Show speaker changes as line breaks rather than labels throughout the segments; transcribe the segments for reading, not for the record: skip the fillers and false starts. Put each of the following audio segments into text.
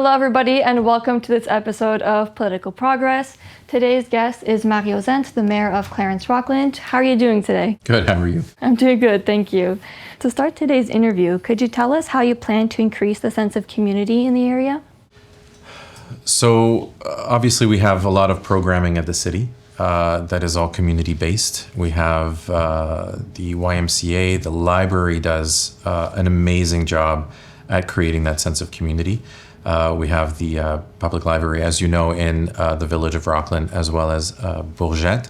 Hello, everybody, and welcome to this episode of Political Progress. Today's guest is Mario Zanth, the mayor of Clarence-Rockland. How are you doing today?
Good, how are you?
I'm doing good, thank you. To start today's interview, could you tell us how you plan to increase the sense of community in the area?
So, obviously we have a lot of programming at the city that is all community-based. We have the YMCA, the library does an amazing job at creating that sense of community. We have the public library, as you know, in the village of Rockland, as well as Bourget.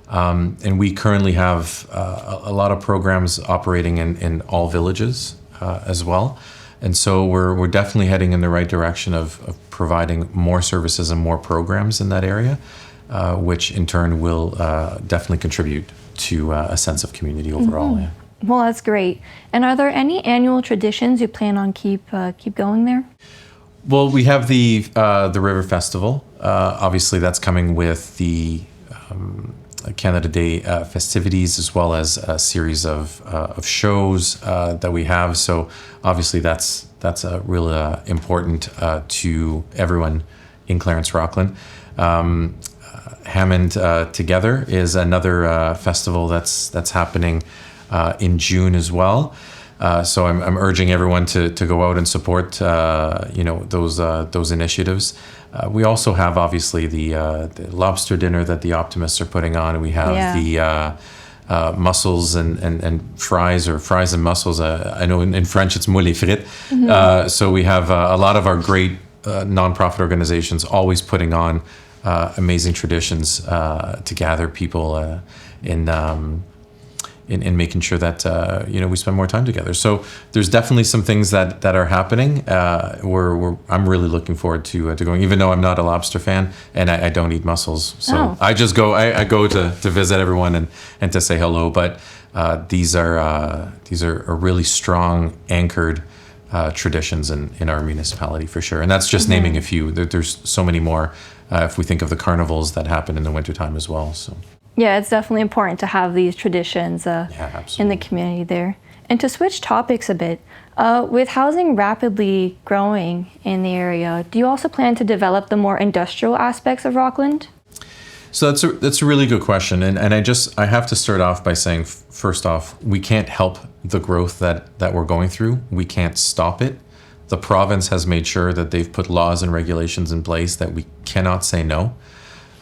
And we currently have a lot of programs operating in all villages as well. And so we're definitely heading in the right direction of providing more services and more programs in that area, which in turn will definitely contribute to a sense of community overall.
Mm-hmm. Yeah. Well, that's great. And are there any annual traditions you plan on keep going there?
Well, we have the River Festival. Obviously, that's coming with the Canada Day festivities, as well as a series of shows that we have. So obviously, that's really important to everyone in Clarence-Rockland. Hammond Together is another festival that's happening in June as well. So I'm urging everyone to go out and support those initiatives. We also have obviously the lobster dinner that the Optimists are putting on. We have the mussels and fries, or fries and mussels. I know in French it's moule et frites. Mm-hmm. So we have a lot of our great nonprofit organizations always putting on amazing traditions to gather people in making sure that we spend more time together. So there's definitely some things that are happening. I'm really looking forward to going, even though I'm not a lobster fan and I don't eat mussels. So I just go. I go to visit everyone and to say hello. But these are really strong anchored traditions in our municipality for sure. And that's just mm-hmm. naming a few. There's so many more if we think of the carnivals that happen in the wintertime as well. So.
Yeah, it's definitely important to have these traditions in the community there. And to switch topics a bit, with housing rapidly growing in the area, do you also plan to develop the more industrial aspects of Rockland?
So that's a really good question. And I have to start off by saying, first off, we can't help the growth that we're going through. We can't stop it. The province has made sure that they've put laws and regulations in place that we cannot say no.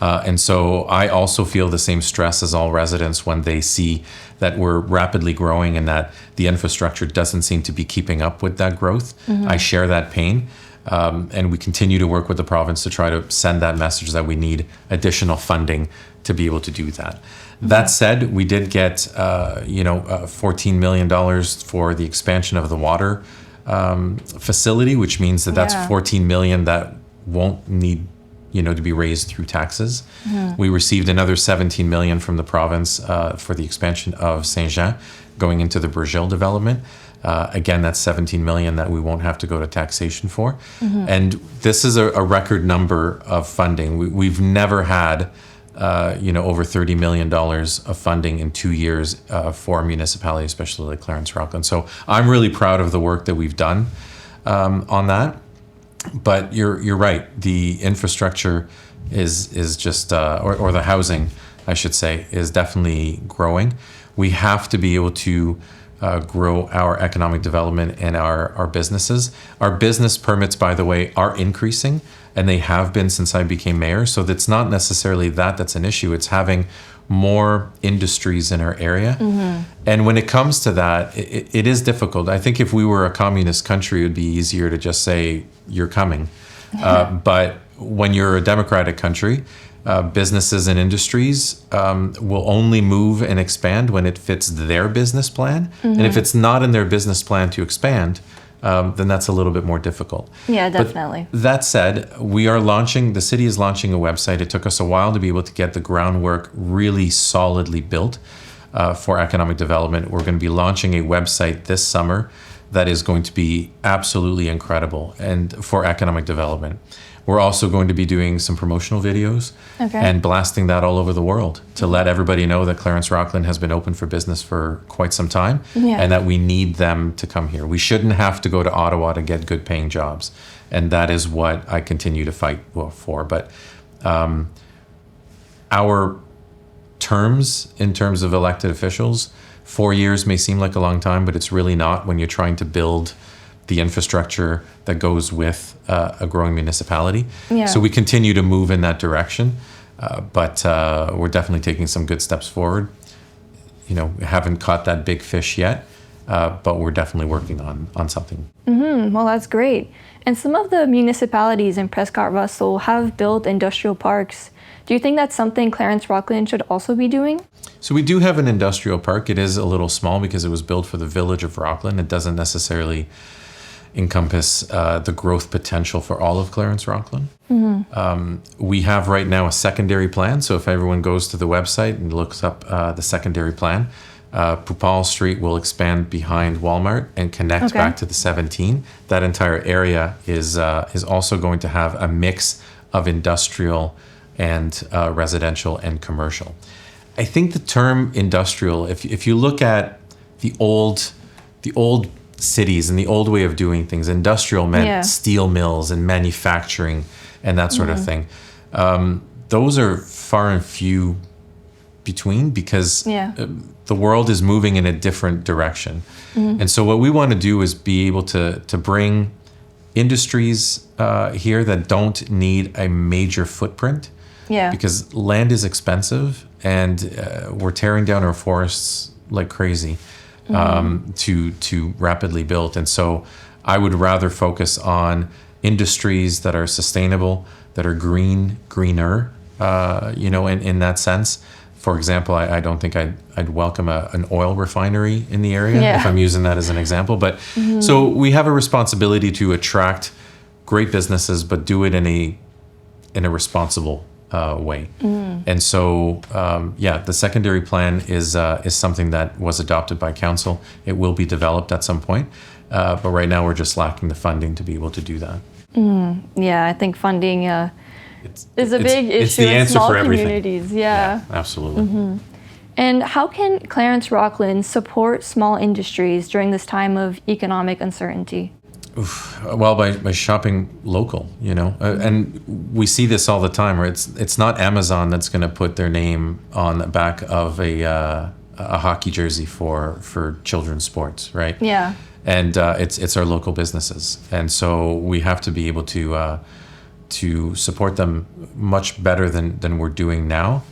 And so I also feel the same stress as all residents when they see that we're rapidly growing and that the infrastructure doesn't seem to be keeping up with that growth. Mm-hmm. I share that pain. And we continue to work with the province to try to send that message that we need additional funding to be able to do that. Mm-hmm. That said, we did get $14 million for the expansion of the water facility, which means that's $14 million that won't need to be raised through taxes. Mm-hmm. We received another $17 million from the province for the expansion of Saint-Jean going into the Bourget development. Again, that's $17 million that we won't have to go to taxation for. Mm-hmm. And this is a record number of funding. We've never had over $30 million of funding in 2 years for a municipality, especially like Clarence-Rockland. So I'm really proud of the work that we've done on that. But you're right. The infrastructure is just, or the housing, I should say, is definitely growing. We have to be able to grow our economic development and our businesses. Our business permits, by the way, are increasing, and they have been since I became mayor. So that's not necessarily that's an issue. It's having more industries in our area. Mm-hmm. And when it comes to that, it is difficult. I think if we were a communist country, it would be easier to just say, you're coming. But when you're a democratic country, businesses and industries will only move and expand when it fits their business plan. Mm-hmm. And if it's not in their business plan to expand, then that's a little bit more difficult.
Yeah, definitely.
But that said, the city is launching a website. It took us a while to be able to get the groundwork really solidly built for economic development. We're going to be launching a website this summer that is going to be absolutely incredible and for economic development. We're also going to be doing some promotional videos and blasting that all over the world to let everybody know that Clarence-Rockland has been open for business for quite some time and that we need them to come here. We shouldn't have to go to Ottawa to get good paying jobs. And that is what I continue to fight for. But our terms in terms of elected officials, 4 years may seem like a long time, but it's really not when you're trying to build the infrastructure that goes with a growing municipality. So we continue to move in that direction, but we're definitely taking some good steps forward. We haven't caught that big fish yet, but we're definitely working on something.
Well, that's great. And some of the municipalities in Prescott-Russell have built industrial parks. Do you think that's something Clarence-Rockland should also be doing?
So we do have an industrial park. It is a little small because it was built for the village of Rockland. It doesn't necessarily encompass the growth potential for all of Clarence-Rockland. We have right now a secondary plan. So if everyone goes to the website and looks up the secondary plan, Pupal Street will expand behind Walmart and connect back to the 17. That entire area is also going to have a mix of industrial and residential and commercial. I think the term industrial, if you look at the old cities and the old way of doing things, industrial meant steel mills and manufacturing and that sort of thing. Those are far and few between because the world is moving in a different direction. And so what we want to do is be able to bring industries here that don't need a major footprint because land is expensive and we're tearing down our forests like crazy. To rapidly build. And so I would rather focus on industries that are sustainable, that are greener, in that sense. For example, I don't think I'd welcome an oil refinery in the area if I'm using that as an example. But so we have a responsibility to attract great businesses, but do it in a responsible way. And so, the secondary plan is something that was adopted by council. It will be developed at some point, but right now we're just lacking the funding to be able to do that.
I think funding is a big issue
it's the
in
answer
small
for everything.
communities.
Absolutely.
And how can Clarence-Rockland support small industries during this time of economic uncertainty?
Well, by shopping local, and we see this all the time, where it's not Amazon that's going to put their name on the back of a hockey jersey for children's sports, right? And it's our local businesses, and so we have to be able to support them much better than we're doing now.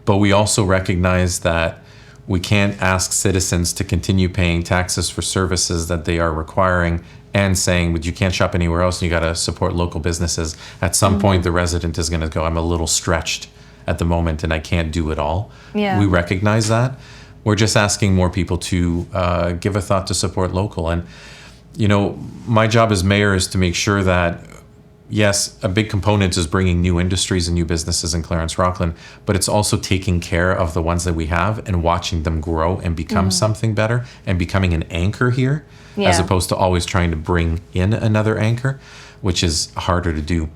But we also recognize that we can't ask citizens to continue paying taxes for services that they are requiring and saying, but you can't shop anywhere else and you got to support local businesses. At some point, the resident is going to go, I'm a little stretched at the moment and I can't do it all. We recognize that. We're just asking more people to give a thought to support local. And, my job as mayor is to make sure that, yes, a big component is bringing new industries and new businesses in Clarence-Rockland, but it's also taking care of the ones that we have and watching them grow and become something better and becoming an anchor here, as opposed to always trying to bring in another anchor, which is harder to do.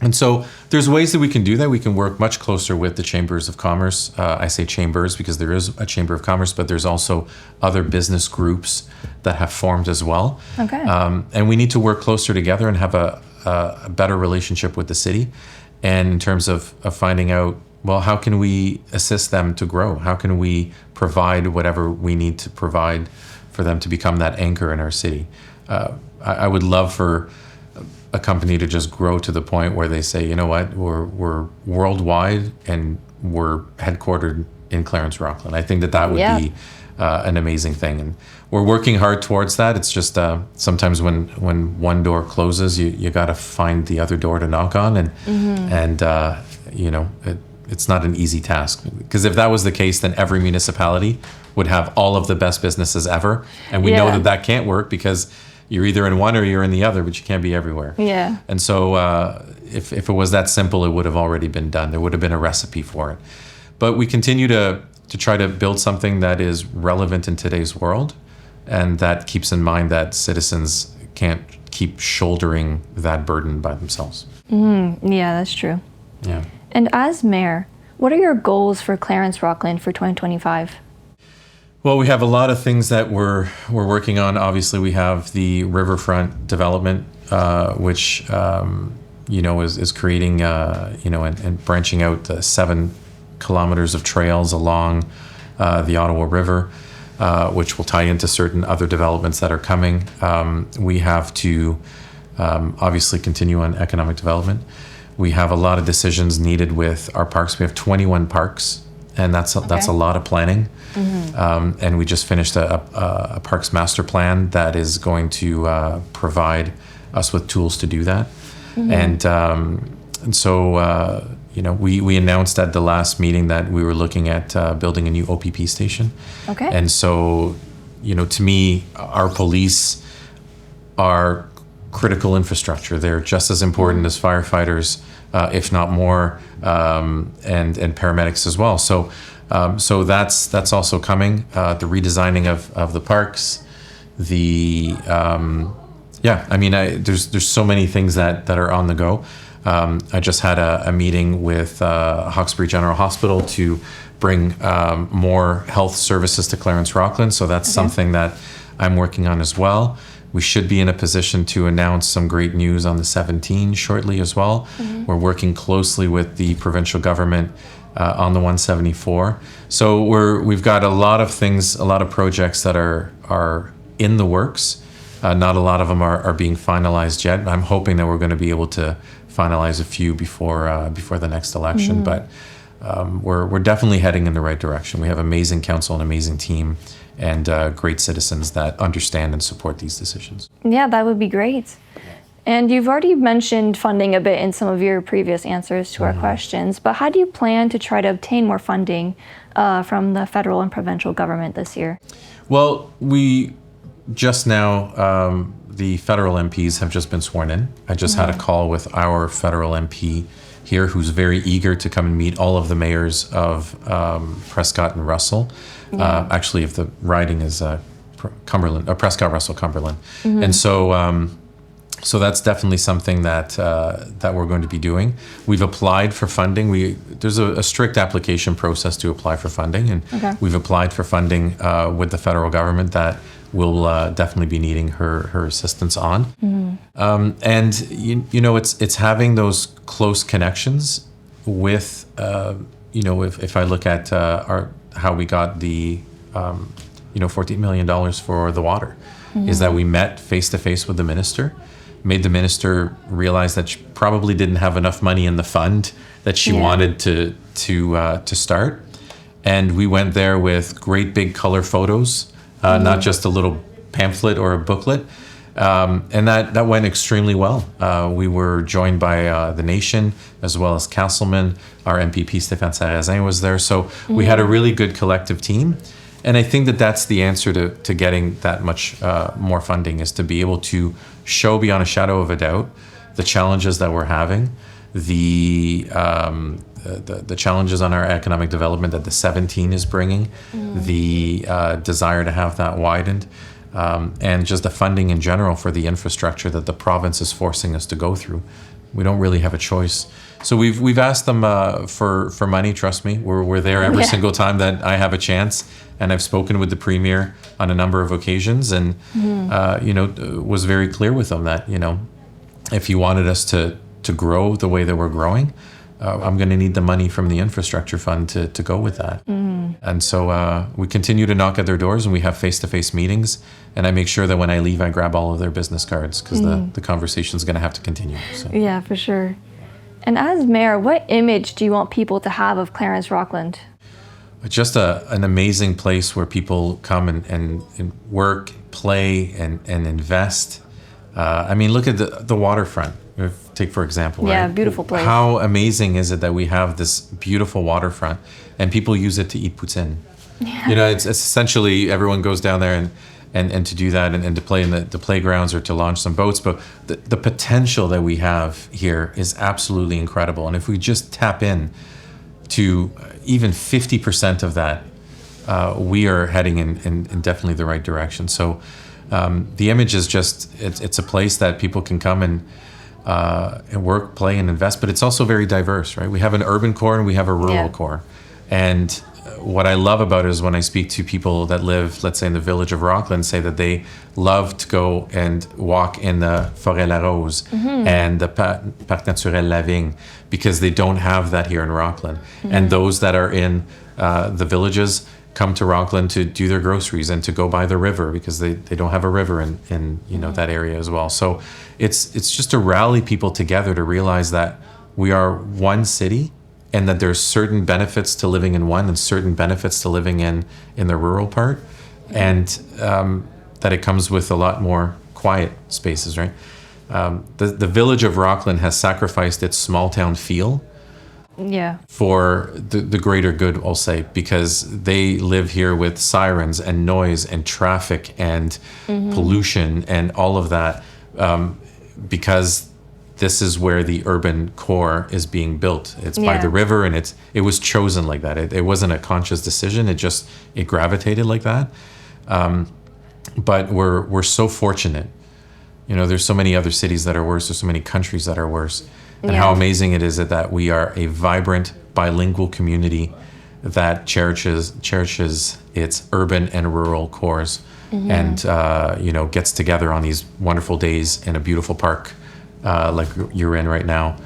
And so there's ways that we can do that. We can work much closer with the chambers of commerce. I say chambers because there is a chamber of commerce, but there's also other business groups that have formed as well. And we need to work closer together and have a better relationship with the city. And in terms of finding out, well, how can we assist them to grow? How can we provide whatever we need to provide for them to become that anchor in our city? I would love for a company to just grow to the point where they say, you know what, we're worldwide and we're headquartered in Clarence-Rockland. I think that would be an amazing thing. And we're working hard towards that. It's just sometimes when one door closes, you got to find the other door to knock on. And it's not an easy task. Because if that was the case, then every municipality would have all of the best businesses ever. And we know that can't work because you're either in one or you're in the other, but you can't be everywhere. And so if it was that simple, it would have already been done. There would have been a recipe for it. But we continue to try to build something that is relevant in today's world and that keeps in mind that citizens can't keep shouldering that burden by themselves.
Yeah, that's true.
Yeah.
And as mayor, what are your goals for Clarence-Rockland for 2025?
Well, we have a lot of things that we're working on. Obviously, we have the riverfront development, which is creating and branching out 7 kilometers of trails along the Ottawa River, which will tie into certain other developments that are coming. We have to obviously continue on economic development. We have a lot of decisions needed with our parks. We have 21 parks, and that's a lot of planning. And we just finished a parks master plan that is going to provide us with tools to do that. And so we announced at the last meeting that we were looking at building a new OPP station.
Okay.
And so, to me, our police are critical infrastructure. They're just as important as firefighters, if not more, and paramedics as well. So that's also coming. The redesigning of the parks, there's so many things that are on the go. I just had a meeting with Hawkesbury General Hospital to bring more health services to Clarence-Rockland. So that's something that I'm working on as well. We should be in a position to announce some great news on the 17 shortly as well. We're working closely with the provincial government on the 174. So we've got a lot of things, a lot of projects that are in the works. Not a lot of them are being finalized yet. I'm hoping that we're going to be able to finalize a few before the next election. But we're definitely heading in the right direction. We have amazing council, an amazing team, and great citizens that understand and support these decisions.
Yeah, that would be great. And you've already mentioned funding a bit in some of your previous answers to our questions, but how do you plan to try to obtain more funding from the federal and provincial government this year?
Well, we just now, the federal MPs have just been sworn in. I just had a call with our federal MP here who's very eager to come and meet all of the mayors of Prescott and Russell. Actually, if the riding is Cumberland, or Prescott, Russell, Cumberland. And so that's definitely something that we're going to be doing. We've applied for funding. There's a strict application process to apply for funding, and we've applied for funding with the federal government that we'll definitely be needing her assistance on. And it's having those close connections with if I look at how we got the $14 million for the water, is that we met face to face with the minister, made the minister realize that she probably didn't have enough money in the fund that she wanted to start, and we went there with great big color photos, not just a little pamphlet or a booklet, and that went extremely well. We were joined by the nation as well as Castleman. Our MPP Stéphane Sarrazin was there, so we had a really good collective team. And I think that that's the answer to getting that much more funding, is to be able to show beyond a shadow of a doubt the challenges that we're having, the challenges on our economic development that the 17 is bringing, the desire to have that widened, and just the funding in general for the infrastructure that the province is forcing us to go through. We don't really have a choice. So we've asked them for money. Trust me, we're there every single time that I have a chance. And I've spoken with the premier on a number of occasions, and was very clear with them that if he wanted us to grow the way that we're growing, I'm going to need the money from the infrastructure fund to go with that. And so we continue to knock at their doors, and we have face-to-face meetings. And I make sure that when I leave, I grab all of their business cards, because the conversation is going to have to continue. So.
Yeah, for sure. And as mayor, what image do you want people to have of Clarence-Rockland?
Just an amazing place where people come and work, play, and invest. Look at the waterfront. Take, for example,
yeah,
right?
Beautiful place.
How amazing is it that we have this beautiful waterfront and people use it to eat poutine? Yeah. It's essentially everyone goes down there and to do that and to play in the playgrounds or to launch some boats. But the potential that we have here is absolutely incredible. And if we just tap in to even 50% of that, we are heading in definitely the right direction. So The image is just, it's a place that people can come and work, play, and invest, but it's also very diverse, right? We have an urban core and we have a rural core. And what I love about it is when I speak to people that live, let's say in the village of Rockland, say that they love to go and walk in the Forêt La Rose and the Parc Naturel La Vigne, because they don't have that here in Rockland. And those that are in the villages come to Rockland to do their groceries and to go by the river, because they don't have a river in that area as well. So it's just to rally people together to realize that we are one city, and that there's certain benefits to living in one and certain benefits to living in the rural part, and that it comes with a lot more quiet spaces, right? The village of Rockland has sacrificed its small town feel for the greater good, I'll say, because they live here with sirens and noise and traffic and pollution and all of that, because this is where the urban core is being built. It's by the river, and it was chosen like that. It wasn't a conscious decision. It gravitated like that. But we're so fortunate. There's so many other cities that are worse. There's so many countries that are worse. And how amazing it is that we are a vibrant bilingual community that cherishes its urban and rural cores, and gets together on these wonderful days in a beautiful park. Like you're in right now,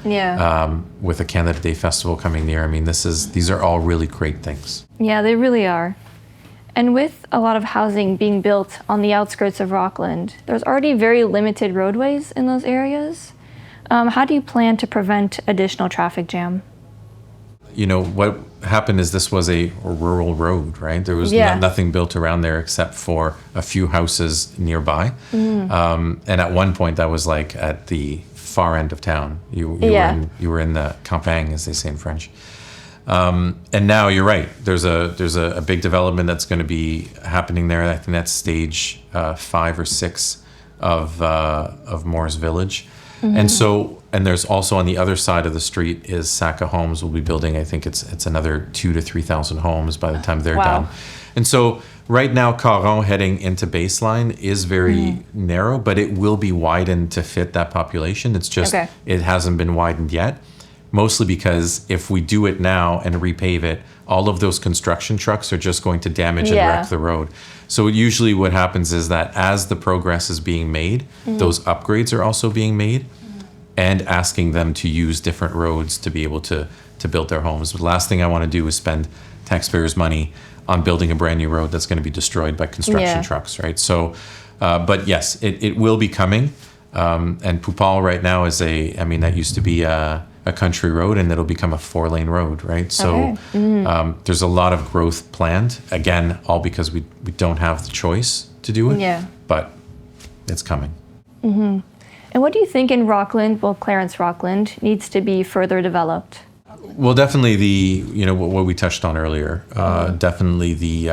with a Canada Day Festival coming near. I mean, these are all really great things.
Yeah, they really are. And with a lot of housing being built on the outskirts of Rockland, there's already very limited roadways in those areas. How do you plan to prevent additional traffic jam?
What happened is this was a rural road, right? There was nothing built around there except for a few houses nearby. And at one point, that was like at the far end of town. You were in the campagne, as they say in French. And now you're right. There's a big development that's going to be happening there. I think that's stage 5 or 6 of Moore's Village. And there's also on the other side of the street is Saka Homes will be building. I think it's another 2,000 to 3,000 homes by the time they're done. And so right now, Caron heading into Baseline is very narrow, but it will be widened to fit that population. It's just it hasn't been widened yet, mostly because if we do it now and repave it, all of those construction trucks are just going to damage and wreck the road. So usually what happens is that as the progress is being made, those upgrades are also being made, and asking them to use different roads to be able to build their homes. The last thing I want to do is spend taxpayers' money on building a brand new road that's going to be destroyed by construction trucks, right? So, but yes, it will be coming. And Poupal right now is that used to be a country road, and it'll become a 4-lane road, right? So there's a lot of growth planned. Again, all because we don't have the choice to do it, but it's coming.
And what do you think in Rockland, Clarence-Rockland, needs to be further developed?
Well, definitely what we touched on earlier, definitely the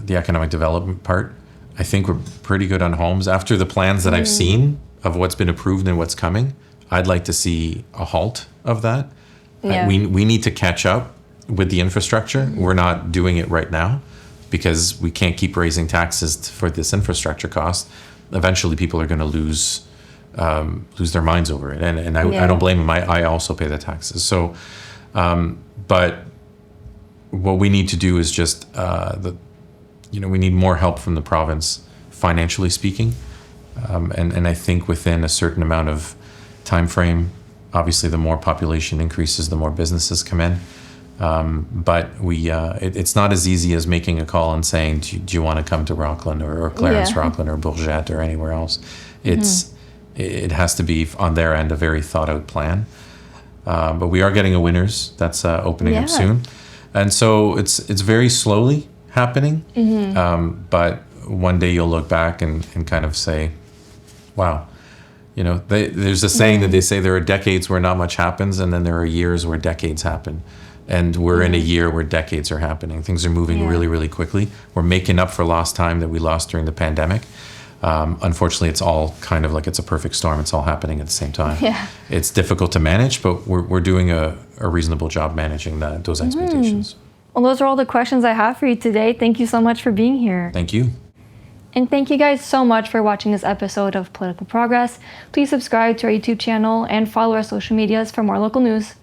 economic development part. I think we're pretty good on homes. After the plans that I've seen of what's been approved and what's coming, I'd like to see a halt of that. We need to catch up with the infrastructure. We're not doing it right now because we can't keep raising taxes for this infrastructure cost. Eventually, people are going to lose their minds over it, and I don't blame them. I also pay the taxes. So, but what we need to do is just we need more help from the province, financially speaking, and I think within a certain amount of time frame. Obviously, the more population increases, the more businesses come in. But it's not as easy as making a call and saying, do you want to come to Rockland or Clarence-Rockland or Bourget or anywhere else? It has to be on their end a very thought out plan. But we are getting a winners that's opening up soon. And so it's very slowly happening. But one day you'll look back and kind of say, wow. There's a saying that they say there are decades where not much happens, and then there are years where decades happen. And we're in a year where decades are happening. Things are moving really, really quickly. We're making up for lost time that we lost during the pandemic. Unfortunately, it's all kind of like it's a perfect storm. It's all happening at the same time. It's difficult to manage, but we're doing a reasonable job managing those expectations.
Well, those are all the questions I have for you today. Thank you so much for being here.
Thank you.
And thank you guys so much for watching this episode of Political Progress. Please subscribe to our YouTube channel and follow our social medias for more local news.